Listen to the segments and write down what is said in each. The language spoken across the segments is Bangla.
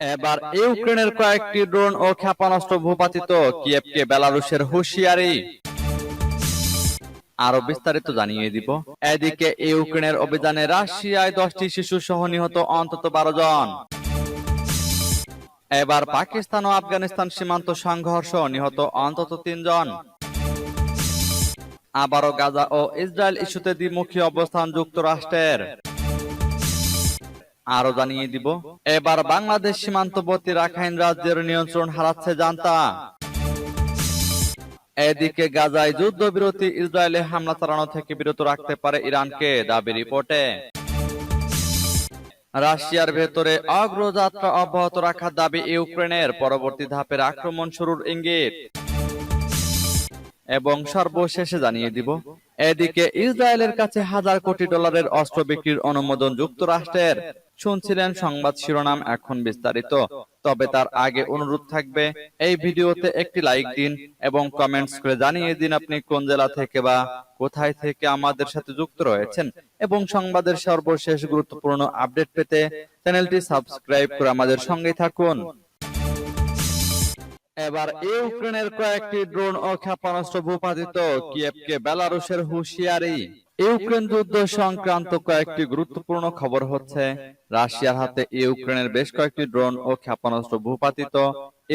এবার ইউক্রেনের কয়েকটি ড্রোন ও ক্ষেপণাস্ত্র ভূপাতিত, কিয়েভকে বেলারুশের হুঁশিয়ারি। আরো বিস্তারিত জানিয়ে দিব। এদিকে ইউক্রেনের অভিযানে রাশিয়ায় 10টি শিশু সহ নিহত অন্তত 12 জন। এবার পাকিস্তান ও আফগানিস্তান সীমান্ত সংঘর্ষ, নিহত অন্তত 3 জন। আবারও গাজা ও ইসরায়েল ইস্যুতে দ্বিমুখী অবস্থান যুক্তরাষ্ট্রের। আরো জানিয়ে দিব। এবার বাংলাদেশ সীমান্তবর্তী রাখাইন রাজ্যের নিয়ন্ত্রণ হারাচ্ছে জান্তা। এদিকে গাজায় যুদ্ধবিরতি ইসরায়েলে হামলা চালানো থেকে বিরত রাখতে পারে ইরানকে, দাবি রিপোর্টে। রাশিয়ার ভেতরে অগ্রযাত্রা অব্যাহত রাখার দাবি ইউক্রেনের, পরবর্তী ধাপের আক্রমণ শুরুর ইঙ্গিত। এবং সর্বশেষে জানিয়ে দিব। এদিকে ইসরায়েলের কাছে $1000 কোটি অস্ত্র বিক্রির অনুমোদন যুক্তরাষ্ট্রের। শুনছিলেন সংবাদ শিরোনাম, এখন বিস্তারিত। তবে তার আগে অনুরোধ থাকবে, এই ভিডিওতে একটি লাইক দিন এবং কমেন্টস করে জানিয়ে দিন আপনি কোন জেলা থেকে বা কোথায় থেকে আমাদের সাথে যুক্ত রয়েছেন, এবং সংবাদের সর্বশেষ গুরুত্বপূর্ণ আপডেট পেতে চ্যানেলটি সাবস্ক্রাইব করে আমাদের সঙ্গেই থাকুন। এবার ইউক্রেনের কয়েকটি ড্রোন ও ক্ষেপণাস্ত্র ভূপাতিত, কিয়েভকে বেলারুশের হুঁশিয়ারি। ইউক্রেন যুদ্ধ সংক্রান্ত কয়েকটি গুরুত্বপূর্ণ খবর হচ্ছে, রাশিয়ার হাতে ইউক্রেনের বেশ কয়েকটি ড্রোন ও ক্ষেপণাস্ত্র ভূপাতিত,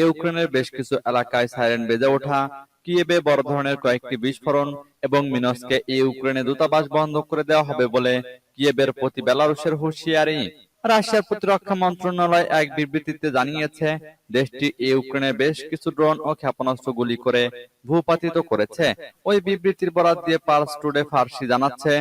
ইউক্রেনের বেশ কিছু এলাকায় সাইরেন বেজে ওঠা, কিয়েভে বড় ধরনের কয়েকটি বিস্ফোরণ, এবং মিনস্কে ইউক্রেনে দূতাবাস বন্ধ করে দেওয়া হবে বলে কিয়েভের প্রতি বেলারুশের হুঁশিয়ারি। রাশিয়ার প্রতিরক্ষা মন্ত্রণালয় এক বিবৃতিতে জানিয়েছে, দেশটি ইউক্রেনের বেশ কিছু ড্রোন ও ক্ষেপণাস্ত্র গুলি করে ভূপাতিত করেছে। ওই বিবৃতির বরাত দিয়ে পার্স টুডে ফার্সি জানাচ্ছে,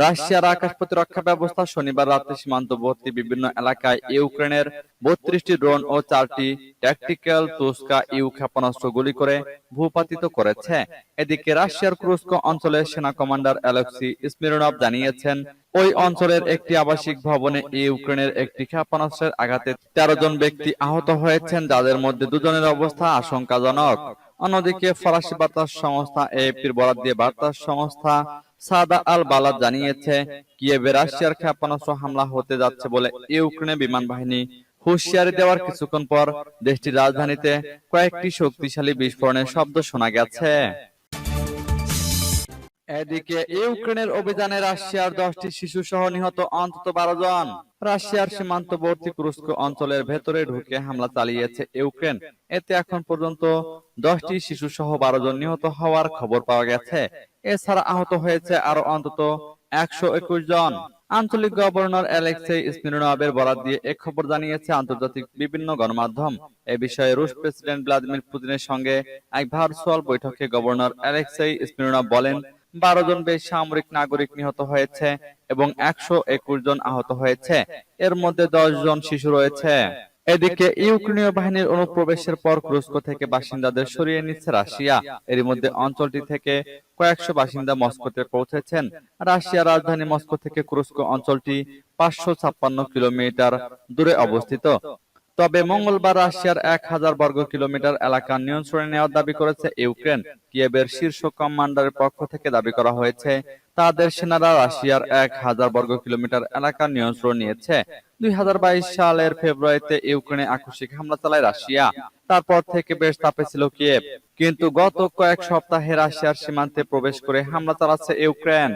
রাশিয়ার আকাশ প্রতিরক্ষা ব্যবস্থা শনিবার রাতে সীমান্তবর্তী বিভিন্ন এলাকায় ইউক্রেনের 32টি ড্রোন ও 4টি ট্যাকটিক্যাল তুস্কা ইউ ক্ষেপণাস্ত্র গুলি করে ভূপাতিত করেছে। এদিকে রাশিয়ার ক্রুস্ক অঞ্চলের সেনা কমান্ডার অ্যালেক্সি স্মিরনভ জানিয়েছেন, ওই অঞ্চলের একটি আবাসিক ভবনে ইউক্রেনের একটি ক্ষেপণাস্ত্রের আঘাতে 13 জন ব্যক্তি আহত হয়েছেন, যাদের মধ্যে 2 জনের অবস্থা আশঙ্কাজনক। অন্যদিকে ফরাসি বার্তা সংস্থা এএফপির বরাত দিয়ে বার্তা সংস্থা সাদা আল বালাদ জানিয়েছে, কিয়েভে রাশিয়ার ক্ষেপণাস্ত্র হামলা হতে যাচ্ছে বলে ইউক্রেনের বিমান বাহিনী হুঁশিয়ারি দেওয়ার কিছুক্ষণ পর দেশটির রাজধানীতে কয়েকটি শক্তিশালী বিস্ফোরণের শব্দ শোনা গেছে। এদিকে ইউক্রেনের অভিযানে রাশিয়ার 10টি শিশু সহ নিহত অন্তত 12 জন। রাশিয়ার সীমান্তবর্তী কুরস্ক অঞ্চলের ভেতরে ঢুকে হামলা চালিয়েছে ইউক্রেন। এতে এখন পর্যন্ত 10টি শিশু সহ 12 জন নিহত হওয়ার খবর পাওয়া গেছে। এছাড়া আহত হয়েছে আরো অন্তত 121 জন। আঞ্চলিক গভর্নর অ্যালেক্সেই স্মিরনভের বরাত দিয়ে এ খবর জানিয়েছে আন্তর্জাতিক বিভিন্ন গণমাধ্যম। এ বিষয়ে রুশ প্রেসিডেন্ট ভ্লাদিমির পুতিনের সঙ্গে এক ভার্চুয়াল বৈঠকে গভর্নর অ্যালেক্সেই স্মিরনভ বলেন, 12 জন বেসামরিক নাগরিক নিহত হয়েছে এবং 121 জন আহত হয়েছে। এর মধ্যে 10 জন শিশু রয়েছে। এদিকে ইউক্রেনীয় বাহিনীর অনুপ্রবেশের পর কুরস্ক থেকে বাসিন্দাদের সরিয়ে নিচ্ছে রাশিয়া। এর মধ্যে অঞ্চলটি থেকে কয়েকশো বাসিন্দা মস্কোতে পৌঁছেছেন। রাশিয়ার রাজধানী মস্কো থেকে কুরস্ক অঞ্চলটি 556 কিলোমিটার দূরে অবস্থিত। তবে মঙ্গলবার রাশিয়ার 1000 বর্গ কিলোমিটার এলাকা নিয়ন্ত্রণে নেওয়ার দাবি করেছে ইউক্রেন। কিয়েভের শীর্ষ কমান্ডারের পক্ষ থেকে দাবি করা হয়েছে, তাদের সেনারা রাশিয়ার 1000 বর্গ কিলোমিটার এলাকা নিয়ন্ত্রণ নিয়েছে। 2022 সালের ফেব্রুয়ারিতে ইউক্রেনে আকস্মিক হামলা চালায় রাশিয়া। তারপর থেকে বেশ চাপে ছিল কিয়েভ, কিন্তু গত কয়েক সপ্তাহে রাশিয়ার সীমান্তে প্রবেশ করে হামলা চালাচ্ছে ইউক্রেন।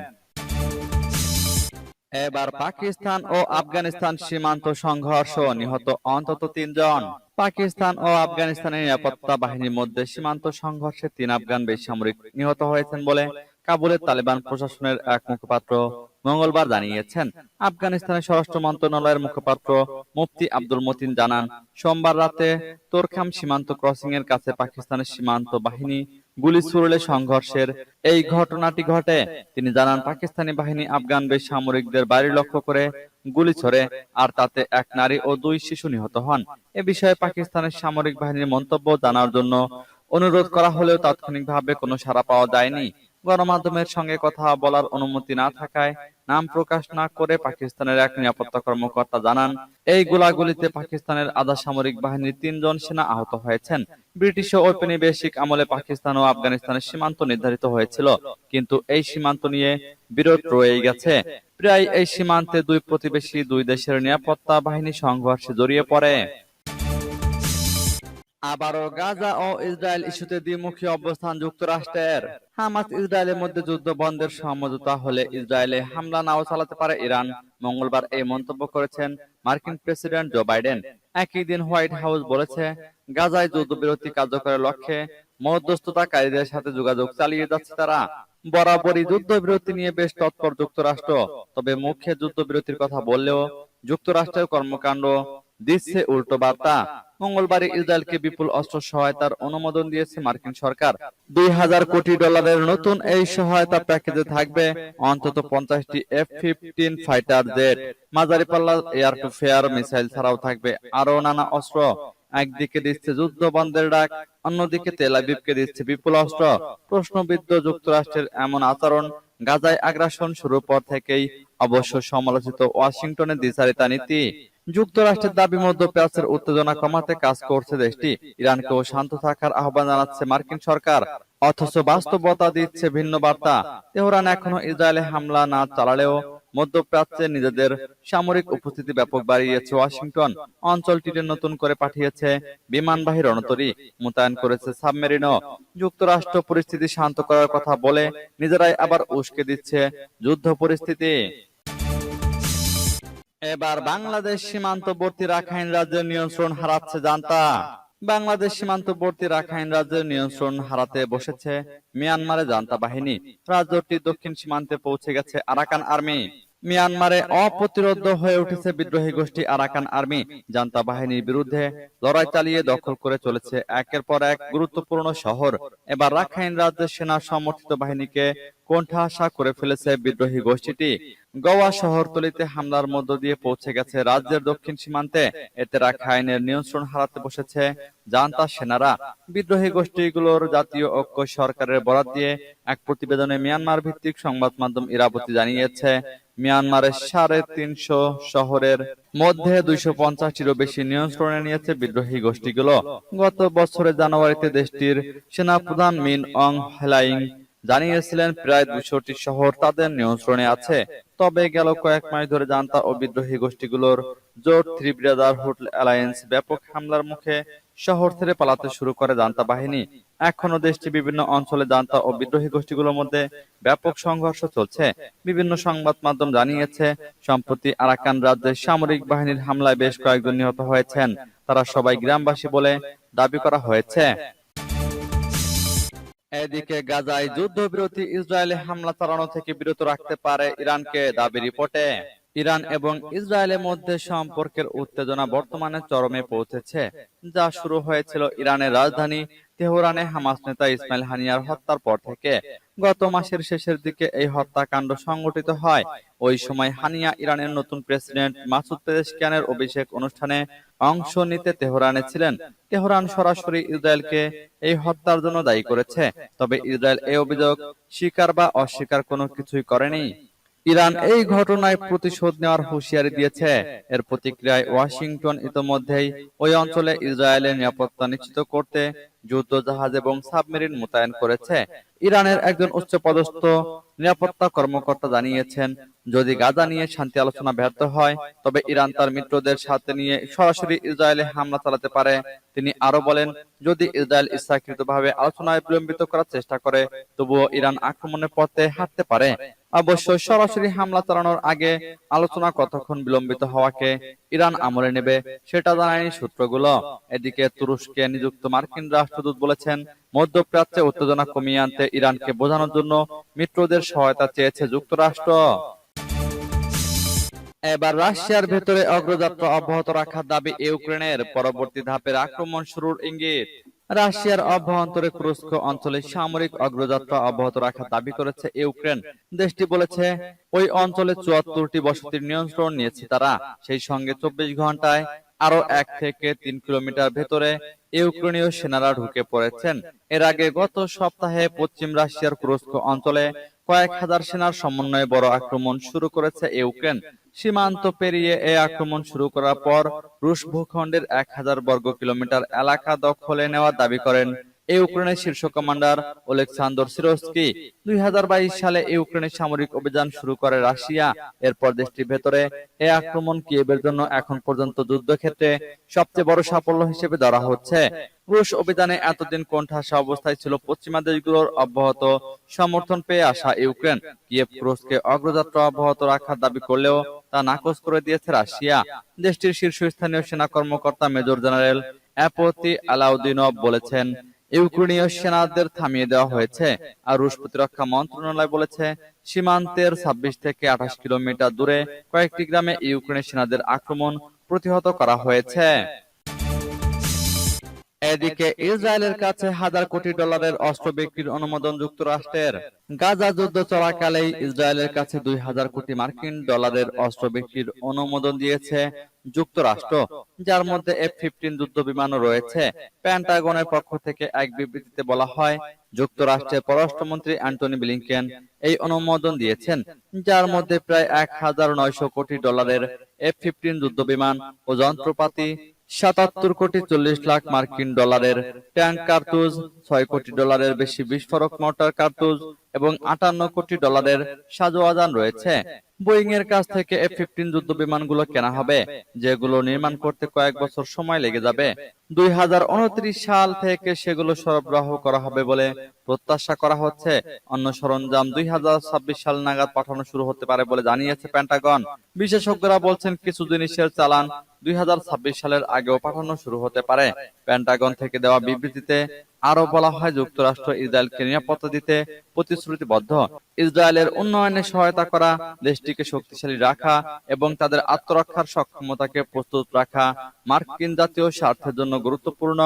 এবার পাকিস্তান ও আফগানিস্তান সীমান্ত সংঘর্ষ, নিহত অন্তত 3 জন। পাকিস্তান ও আফগানিস্তানের নিরাপত্তা বাহিনীর মধ্যে সীমান্ত সংঘর্ষে 3 আফগান বেসামরিক নিহত হয়েছেন বলে কাবুলের তালেবান প্রশাসনের এক মুখপাত্র মঙ্গলবার জানিয়েছেন। আফগানিস্তানের স্বরাষ্ট্র মন্ত্রণালয়ের মুখপাত্র মুফতি আব্দুল মতিন জানান, সোমবার রাতে তোরখাম সীমান্ত ক্রসিং এর কাছে পাকিস্তানের সীমান্ত বাহিনী গুলি ছুড়লে সংঘর্ষের এই ঘটনাটি ঘটে। তিনি জানান, পাকিস্তানি বাহিনী আফগান বেসামরিকদের বাড়ি লক্ষ্য করে গুলি ছোড়ে, আর তাতে 1 নারী ও 2 শিশু নিহত হন। এ বিষয়ে পাকিস্তানের সামরিক বাহিনীর মন্তব্য জানার জন্য অনুরোধ করা হলেও তাৎক্ষণিকভাবে কোনো সাড়া পাওয়া যায়নি। গণমাধ্যমের সঙ্গে কথা বলার অনুমতি না থাকায় নাম প্রকাশ না করে পাকিস্তানের এক নিরাপত্তা কর্মকর্তা জানান, এই গোলাগুলিতে পাকিস্তানের আধা সামরিক বাহিনীর 3 জন সেনা আহত হয়েছেন। ব্রিটিশ ঔপনিবেশিক আমলে পাকিস্তান ও আফগানিস্তানের সীমান্ত নির্ধারিত হয়েছিল, কিন্তু এই সীমান্ত নিয়ে বিরোধ রয়ে গেছে। প্রায় এই সীমান্তে দুই প্রতিবেশী দুই দেশের নিরাপত্তা বাহিনী সংঘর্ষে জড়িয়ে পড়ে। আবারও গাজা ও ইসরায়েল ইস্যুতে দ্বিমুখী অবস্থান যুক্তরাষ্ট্রের। হামাস ইসরায়েলের মধ্যে যুদ্ধ বন্ধের সমঝোতা হলে ইসরায়েলে হামলা নাও চালাতে পারে ইরান। মঙ্গলবার এই মন্তব্য করেছেন মার্কিন প্রেসিডেন্ট জো বাইডেন। একই দিন হোয়াইট হাউস বলেছে, গাজায় যুদ্ধবিরতি কার্যকরের লক্ষ্যে মধ্যস্থতাকারীদের সাথে যোগাযোগ চালিয়ে যাচ্ছে তারা। বরাবরই যুদ্ধবিরতি নিয়ে বেশ তৎপর যুক্তরাষ্ট্র, তবে মুখে যুদ্ধবিরতির কথা বললেও যুক্তরাষ্ট্রের কর্মকাণ্ড দিচ্ছে উল্টো বার্তা। মঙ্গলবারে ইসরায়েলকে বিপুল অস্ত্র সহায়তার অনুমোদন দিয়েছে মার্কিন সরকার। $2,000 কোটি নতুন এই সহায়তা প্যাকেজে থাকবে অন্তত 50টি F-15 ফাইটার জেট, মাঝারি পাল্লার এয়ার টু ফেয়ার মিসাইল ছাড়াও থাকবে আরো নানা অস্ত্র। একদিকে দিচ্ছে যুদ্ধ বন্ধের ডাক, অন্যদিকে তেল আবিবকে দিচ্ছে বিপুল অস্ত্র। প্রশ্নবিদ্ধ যুক্তরাষ্ট্রের এমন আচরণ গাজায় আগ্রাসন শুরুর পর থেকেই অবশ্য সমালোচিত ওয়াশিংটনের দ্বিচারিতা নীতি। যুক্তরাষ্ট্রের দাবি মধ্যপ্রাচ্যের উত্তেজনা কমাতে কাজ করছে দেশটি। ইরানকেও শান্ত থাকার আহ্বান জানাচ্ছে মার্কিন সরকার, অথচ বাস্তবতা দিচ্ছে ভিন্ন বার্তা। তেহরান এখনো ইসরায়েলে হামলা না চালালেও মধ্যপ্রাচ্যে নিজেদের সামরিক উপস্থিতি ব্যাপক বাড়িয়েছে ওয়াশিংটন। অঞ্চলটিতে নতুন করে পাঠিয়েছে বিমানবাহী রণতরী, মোতায়েন করেছে সাবমেরিনও। যুক্তরাষ্ট্র পরিস্থিতি শান্ত করার কথা বলে নিজেরাই আবার উস্কে দিচ্ছে যুদ্ধ পরিস্থিতি। এবার বাংলাদেশ সীমান্তবর্তী রাখাইন রাজ্যের নিয়ন্ত্রণ হারাচ্ছে জান্তা। বাংলাদেশ সীমান্তবর্তী রাখাইন রাজ্যের নিয়ন্ত্রণ হারাতে বসেছে মিয়ানমারে জান্তা বাহিনী। রাজ্যটির দক্ষিণ সীমান্তে পৌঁছে গেছে আরাকান আর্মি। মিয়ানমারে অপ্রতিরোধ্য হয়ে উঠেছে বিদ্রোহী গোষ্ঠী আরাকান আর্মি। জান্তা বাহিনীর বিরুদ্ধে লড়াই চালিয়ে দখল করে চলেছে একের পর এক গুরুত্বপূর্ণ শহর। এবার রাখাইন রাজ্যের সেনা সমর্থিত বাহিনীকে কোণঠাসা করে ফেলেছে বিদ্রোহী গোষ্ঠীটি। গোয়া শহরতলিতে হামলার মধ্য দিয়ে পৌঁছে গেছে রাজ্যের দক্ষিণ সীমান্তে। এতে রাখাইনের নিয়ন্ত্রণ হারাতে বসেছে জান্তা সেনারা। বিদ্রোহী গোষ্ঠীগুলোর জাতীয় ঐক্য সরকারের বরাত দিয়ে এক প্রতিবেদনে মিয়ানমার ভিত্তিক সংবাদ মাধ্যম ইরাবতী জানিয়েছে, মিয়ানমারের 350 শহরের মধ্যে 250টিরও বেশি নিয়ন্ত্রণে নিয়েছে বিদ্রোহী গোষ্ঠীগুলো। গত বছরের জানুয়ারিতে দেশটির সেনাপ্রধান মিন অং হ্লাইং জানিয়েছিলেন প্রায় 200টি শহর তাদের নিয়ন্ত্রণে আছে। তবে গেল কয়েক মাস ধরে জান্তা ও বিদ্রোহী গোষ্ঠীগুলোর জোট থ্রি ব্রাদারহুড অ্যালায়েন্স ব্যাপক হামলার মুখে শহর ছেড়ে পালাতে শুরু করে জান্তা বাহিনী। এখনো দেশটির বিভিন্ন অঞ্চলে জান্তা ও বিদ্রোহী গোষ্ঠীগুলোর মধ্যে ব্যাপক সংঘর্ষ চলছে। বিভিন্ন সংবাদ মাধ্যম জানিয়েছে, সম্প্রতি আরাকান রাজ্যের সামরিক বাহিনীর হামলায় বেশ কয়েকজন নিহত হয়েছেন। তারা সবাই গ্রামবাসী বলে দাবি করা হয়েছে। এদিকে গাজায় যুদ্ধবিরতি ইসরায়েলে হামলা চালানো থেকে বিরত রাখতে পারে ইরানকে, দাবি রিপোর্টে। ইরান এবং ইসরায়েলের মধ্যে সম্পর্কের উত্তেজনা বর্তমানে চরমে পৌঁছেছে, যা শুরু হয়েছিল ইরানের রাজধানী তেহরানে হামাস নেতা ইসমাইল হানিয়ার হত্যার পর থেকে। গত মাসের শেষের দিকে এই হত্যাকাণ্ড সংঘটিত হয়। ওই সময় হানিয়া ইরানের নতুন প্রেসিডেন্ট মাসুদ পেজেশকিয়ানের অভিষেক অনুষ্ঠানে অংশ নিতে তেহরানে ছিলেন। তেহরান সরাসরি ইসরায়েলকে এই হত্যার জন্য দায়ী করেছে, তবে ইসরায়েল এই অভিযোগ স্বীকার বা অস্বীকার কোনো কিছুই করেনি। ইরান এই ঘটনায় প্রতিশোধ নেওয়ার হুঁশিয়ারি দিয়েছে। এর প্রতিক্রিয়ায় ওয়াশিংটন ইতোমধ্যেই ওই অঞ্চলে ইসরায়েলের নিরাপত্তা নিশ্চিত করতে যুদ্ধজাহাজ এবং সাবমেরিন মোতায়েন করেছে। ইরানের একজন উচ্চপদস্থ নিরাপত্তা কর্মকর্তা জানিয়েছেন, যদি গাজা নিয়ে শান্তি আলোচনা ব্যর্থ হয় তবে ইরান তার মিত্রদের সাথে নিয়ে সরাসরি ইসরায়েলে হামলা চালাতে পারে। তিনি আরো বলেন, যদি ইসরায়েল ইচ্ছাকৃতভাবে আলোচনায় বিলম্বিত করার চেষ্টা করে তবুও ইরান আক্রমণের পথে হাঁটতে পারে। অবশ্য সরাসরি হামলা চালানোর আগে আলোচনা কতক্ষণ বিলম্বিত হওয়াকে ইরান আমলে নেবে সেটা জানায়নি সূত্রগুলো। এদিকে তুরস্কে নিযুক্ত মার্কিন রাষ্ট্রদূত বলেছেন, মধ্যপ্রাচ্যে উত্তেজনা কমিয়ে আনতে ইরানকে বোঝানোর জন্য মিত্রদের সহায়তা চেয়েছে যুক্তরাষ্ট্র। এবার রাশিয়ার ভেতরে অগ্রযাত্রা অব্যাহত রাখার দাবি ইউক্রেনের, পরবর্তী ধাপের আক্রমণ শুরুর ইঙ্গিত। রাশিয়ার অভ্যন্তরে কুরস্ক অঞ্চলে সামরিক অগ্রযাত্রা অব্যাহত রাখার দাবি করেছে ইউক্রেন। দেশটি বলেছে, ওই অঞ্চলে 74টি বসতির নিয়ন্ত্রণ নিয়েছে তারা। সেই সঙ্গে 24 ঘন্টায় আরো 1 থেকে 3 কিলোমিটার ভেতরে ইউক্রেনীয় সেনারা ঢুকে পড়েছেন। এর আগে গত সপ্তাহে পশ্চিম রাশিয়ার কুরস্ক অঞ্চলে কয়েক হাজার সেনার সমন্বয়ে বড় আক্রমণ শুরু করেছে ইউক্রেন। সীমান্ত পেরিয়ে এই আক্রমণ শুরু করার পর রুশ ভূখণ্ডের 1000 বর্গ কিলোমিটার এলাকা দখলে নেওয়ার দাবি করেন ইউক্রেনের শীর্ষ কমান্ডার ওলেক্সান্দর সিরস্কি 2022 সালে ইউক্রেনের সামরিক অভিযান শুরু করে রাশিয়া। এরপর দেশটির ভেতরে এই আক্রমণ কিয়েভের জন্য এখন পর্যন্ত যুদ্ধক্ষেত্রে সবচেয়ে বড় সাফল্য হিসেবে ধরা হচ্ছে। রুশ অভিযানে এতদিন কোণঠাসা অবস্থায় ছিল পশ্চিমা দেশগুলোর অব্যাহত সমর্থন পেয়ে আসা ইউক্রেন। কিয়েভ তুরস্কে অগ্রযাত্রা অব্যাহত রাখার দাবি করলেও তা নাকচ করে দিয়েছে রাশিয়া। দেশটির শীর্ষস্থানীয় সেনা কর্মকর্তা মেজর জেনারেল অ্যাপোতি আলাউদ্দিনভ বলেছেন, ইউক্রেনীয় সেনাদের থামিয়ে দেওয়া হয়েছে। আর রুশ প্রতিরক্ষা মন্ত্রণালয় বলেছে, সীমান্তের 26 থেকে 28 কিলোমিটার দূরে কয়েকটি গ্রামে ইউক্রেনের সেনাদের আক্রমণ প্রতিহত করা হয়েছে। এদিকে ইসরায়েলের কাছে হাজার কোটি ডলারের অস্ত্র বিক্রির অনুমোদন যুক্তরাষ্ট্রের। গাজা যুদ্ধ চলাকালেই ইসরায়েলের কাছে 2000 কোটি মার্কিন ডলারের অস্ত্র বিক্রির অনুমোদন দিয়েছে যুক্তরাষ্ট্র, যার মধ্যে F-15 যুদ্ধ বিমানও রয়েছে। পেন্টাগনের পক্ষ থেকে এক বিবৃতিতে বলা হয়, যুক্তরাষ্ট্রের পররাষ্ট্রমন্ত্রী অ্যান্টনি ব্লিংকেন এই অনুমোদন দিয়েছেন, যার মধ্যে প্রায় 1900 কোটি ডলারের F-15 যুদ্ধ বিমান ও যন্ত্রপাতি, 77 কোটি 40 লাখ মার্কিন ডলারের ট্যাঙ্ক কার্তুজ, 6 কোটি ডলারের বেশি বিস্ফোরক মোটর কার্তুজ এবং 58 কোটি ডলারের সাজোয়াজান রয়েছে। বোয়িং এর কাছ থেকে F-15 যুদ্ধ বিমানগুলো কেনা হবে, যেগুলো নির্মাণ করতে কয়েক বছর সময় লেগে যাবে। 2029 সাল থেকে সেগুলো সরবরাহ করা হবে বলে প্রত্যাশা করা হচ্ছে। অন্য সরঞ্জাম 2026 সাল নাগাদ পাঠানো শুরু হতে পারে বলে জানিয়েছে পেন্টাগন। বিশেষজ্ঞরা বলছেন, কিছু জিনিসের চালান 2026 সালের আগেও পাঠানো শুরু হতে পারে। পেন্টাগন থেকে দেওয়া বিবৃতিতে আরো বলা হয়, যুক্তরাষ্ট্র ইসরায়েলকে নিরাপত্তা দিতে প্রতিশ্রুতিবদ্ধ। ইসরায়েলের উন্নয়নে সহায়তা করা, দেশটিকে শক্তিশালী রাখা এবং তাদের আত্মরক্ষার সক্ষমতাকে প্রস্তুত রাখা মার্কিন জাতীয় স্বার্থের জন্য গুরুত্বপূর্ণ।